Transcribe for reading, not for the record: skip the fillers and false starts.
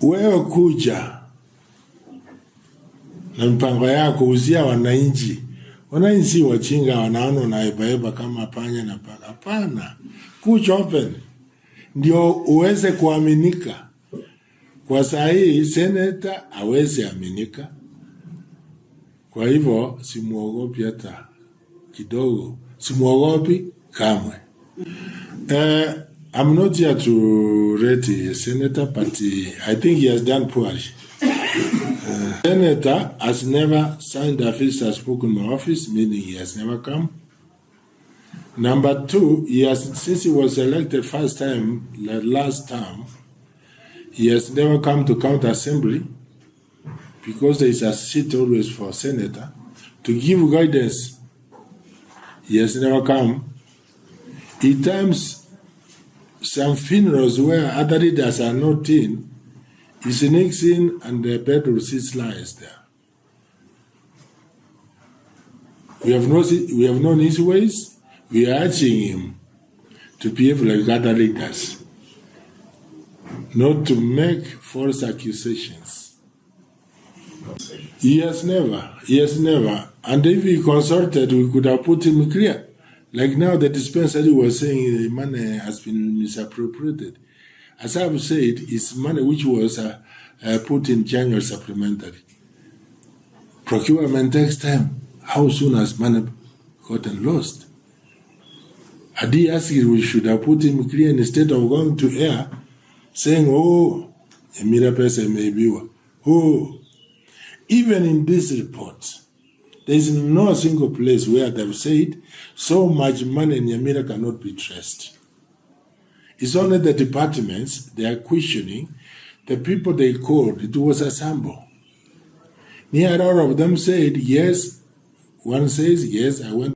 wewe kuja na mpango yako, uzia wananchi. Wananchi wachinga wanaona unaibaiba kama panya na paka. Hapana, kuja open ndio uweze kuaminika. Kwa saa hii senator hawezi aminika. Kwa hivyo simuogopi hata kidogo, simuogopi kamwe. I'm not here to rate a senator, but I think he has done poorly. Senator has never signed a visitor's book in my office, meaning he has never come. Number two, since he was elected first time, last term, he has never come to county assembly because there is a seat always for senator to give guidance. He has never come. At times, some funerals where other leaders are not in, he sneaks in and the bedroom sits lies there. We have known his ways. We are urging him to behave like other leaders, not to make false accusations. He has never. And if he consulted, we could have put him clear. Like now, the dispensary was saying the money has been misappropriated. As I've said, it's money which was put in January supplementary. Procurement takes time. How soon has money gotten lost? Adi asked we should have put him clear instead of going to air, saying, oh, Nyamira person may be. Oh, even in this report, there is no single place where they've said so much money in Nyamira cannot be traced. It's only the departments they are questioning. The people they called, it was a sample. Near all of them said, yes. One says, yes, I went